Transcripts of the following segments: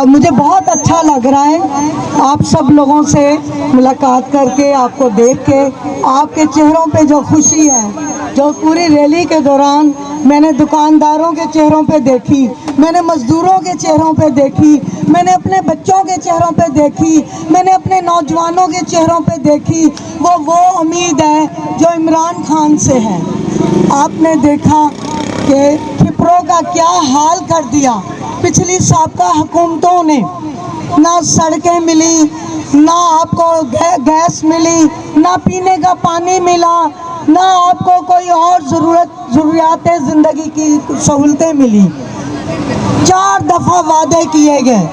اور مجھے بہت اچھا لگ رہا ہے آپ سب لوگوں سے ملاقات کر کے، آپ کو دیکھ کے، آپ کے چہروں پہ جو خوشی ہے، جو پوری ریلی کے دوران میں نے دکانداروں کے چہروں پہ دیکھی، میں نے مزدوروں کے چہروں پہ دیکھی، میں نے اپنے بچوں کے چہروں پہ دیکھی، میں نے اپنے نوجوانوں کے چہروں پہ دیکھی، وہ امید ہے جو عمران خان سے ہے۔ آپ نے دیکھا کہ کھپرو کا کیا حال کر دیا پچھلی سابقہ حکومتوں نے، نہ سڑکیں ملی، نہ آپ کو گیس ملی، نہ پینے کا پانی ملا، نہ آپ کو کوئی اور ضروریات زندگی کی سہولتیں ملی۔ 4 دفعہ وعدے کیے گئے،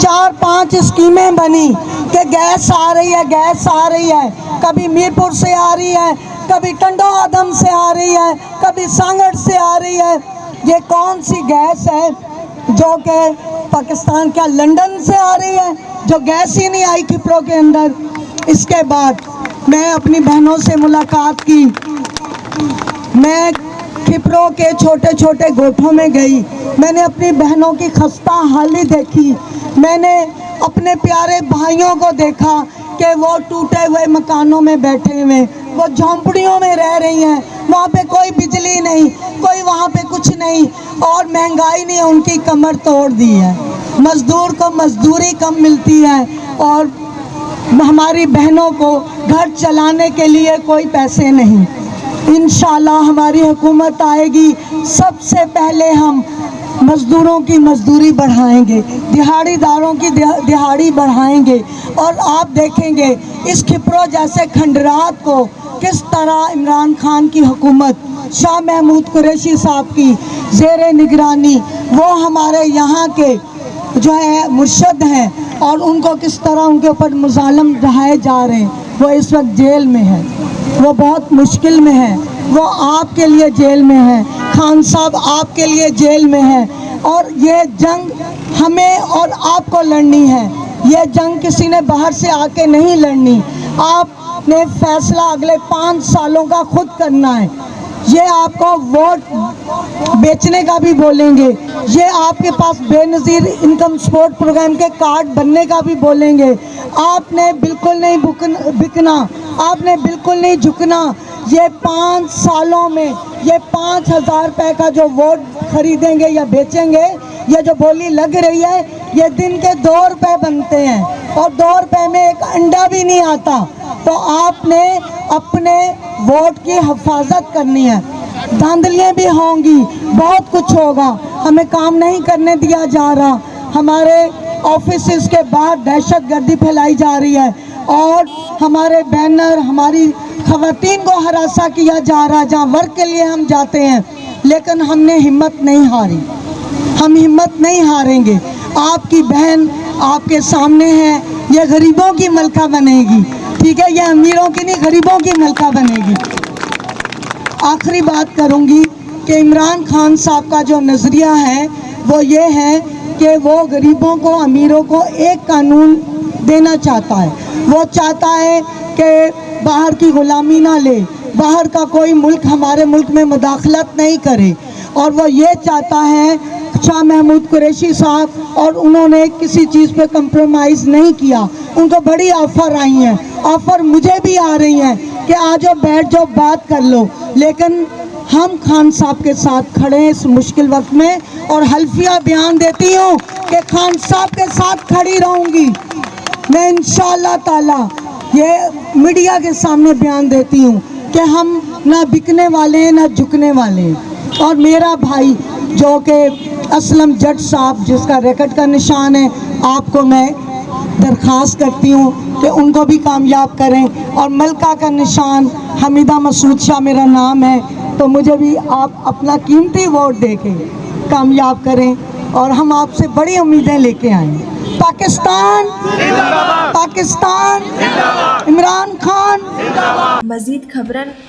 4-5 اسکیمیں بنی کہ گیس آ رہی ہے، گیس آ رہی ہے، کبھی میرپور سے آ رہی ہے، کبھی ٹنڈو آدم سے آ رہی ہے، کبھی سانگڑ سے آ رہی ہے۔ یہ کون سی گیس ہے جو کہ پاکستان کیا لنڈن سے آ رہی ہے، جو گیس ہی نہیں آئی کھپرو کے اندر۔ اس کے بعد میں اپنی بہنوں سے ملاقات کی، میں کھپرو کے چھوٹے چھوٹے گوٹھوں میں گئی، میں نے اپنی بہنوں کی خستہ حالی دیکھی، میں نے اپنے پیارے بھائیوں کو دیکھا کہ وہ ٹوٹے ہوئے مکانوں میں بیٹھے ہوئے، وہ جھونپڑیوں میں رہ رہی ہیں، وہاں پہ کوئی بجلی نہیں، کوئی وہاں پہ کچھ نہیں، اور مہنگائی نے ان کی کمر توڑ دی ہے، مزدور کو مزدوری کم ملتی ہے، اور ہماری بہنوں کو گھر چلانے کے لیے کوئی پیسے نہیں۔ انشاءاللہ ہماری حکومت آئے گی، سب سے پہلے ہم مزدوروں کی مزدوری بڑھائیں گے، دہاڑی داروں کی دہاڑی بڑھائیں گے، اور آپ دیکھیں گے اس کھپرو جیسے کھنڈرات کو کس طرح عمران خان کی حکومت، شاہ محمود قریشی صاحب کی زیر نگرانی، وہ ہمارے یہاں کے جو ہے مرشد ہیں، اور ان کو کس طرح ان کے اوپر مظالم ڈھائے جا رہے ہیں۔ وہ اس وقت جیل میں ہے، وہ بہت مشکل میں ہے، وہ آپ کے لیے جیل میں ہے، خان صاحب آپ کے لیے جیل میں ہے، اور یہ جنگ ہمیں اور آپ کو لڑنی ہے، یہ جنگ کسی نے باہر سے آ کے نہیں لڑنی۔ آپ نے فیصلہ اگلے 5 سالوں کا خود کرنا ہے، یہ آپ کو ووٹ بیچنے کا بھی بولیں گے، یہ آپ کے پاس بے نظیر انکم سپورٹ پروگرام کے کارڈ بننے کا بھی بولیں گے۔ آپ نے بالکل نہیں بکنا، آپ نے بالکل نہیں جھکنا۔ یہ 5 سالوں میں یہ 5,000 روپے کا جو ووٹ خریدیں گے یا بیچیں گے، یہ جو بولی لگ رہی ہے، یہ دن کے 2 روپے بنتے ہیں، اور 2 روپے میں ایک انڈا بھی نہیں آتا۔ تو آپ نے اپنے ووٹ کی حفاظت کرنی ہے، دھاندلیاں بھی ہوں گی، بہت کچھ ہوگا، ہمیں کام نہیں کرنے دیا جا رہا، ہمارے آفیسز کے باہر دہشت گردی پھیلائی جا رہی ہے، اور ہمارے بینر، ہماری خواتین کو ہراساں کیا جا رہا ہے جہاں ورک کے لیے ہم جاتے ہیں، لیکن ہم نے ہمت نہیں ہاری، ہم ہمت نہیں ہاریں گے۔ آپ کی بہن آپ کے سامنے ہے، یہ غریبوں کی ملکہ بنے گی، ٹھیک ہے، یہ امیروں کی نہیں، غریبوں کی ملکہ بنے گی۔ آخری بات کروں گی کہ عمران خان صاحب کا جو نظریہ ہے وہ یہ ہے کہ وہ غریبوں کو، امیروں کو ایک قانون دینا چاہتا ہے، وہ چاہتا ہے کہ باہر کی غلامی نہ لے، باہر کا کوئی ملک ہمارے ملک میں مداخلت نہیں کرے، اور وہ یہ چاہتا ہے، شاہ محمود قریشی صاحب، اور انہوں نے کسی چیز پہ کمپرومائز نہیں کیا، ان کو بڑی آفر آئی ہیں، آفر مجھے بھی آ رہی ہیں کہ آ جاؤ، بیٹھ جاؤ، بات کر لو، لیکن ہم خان صاحب کے ساتھ کھڑے ہیں اس مشکل وقت میں، اور حلفیہ بیان دیتی ہوں کہ خان صاحب کے ساتھ کھڑی رہوں گی میں انشاءاللہ تعالی۔ یہ میڈیا کے سامنے بیان دیتی ہوں کہ ہم نہ بکنے والے ہیں نہ جھکنے والے ہیں، اور میرا بھائی جو کہ اسلم جٹ صاحب، جس کا ریکٹ کا نشان ہے، آپ کو میں درخواست کرتی ہوں کہ ان کو بھی کامیاب کریں، اور ملکہ کا نشان حمیدہ مسعود شاہ میرا نام ہے، تو مجھے بھی آپ اپنا قیمتی ووٹ دے کے کامیاب کریں، اور ہم آپ سے بڑی امیدیں لے کے آئیں۔ پاکستان پاکستان، عمران خان۔ مزید خبرن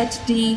HD।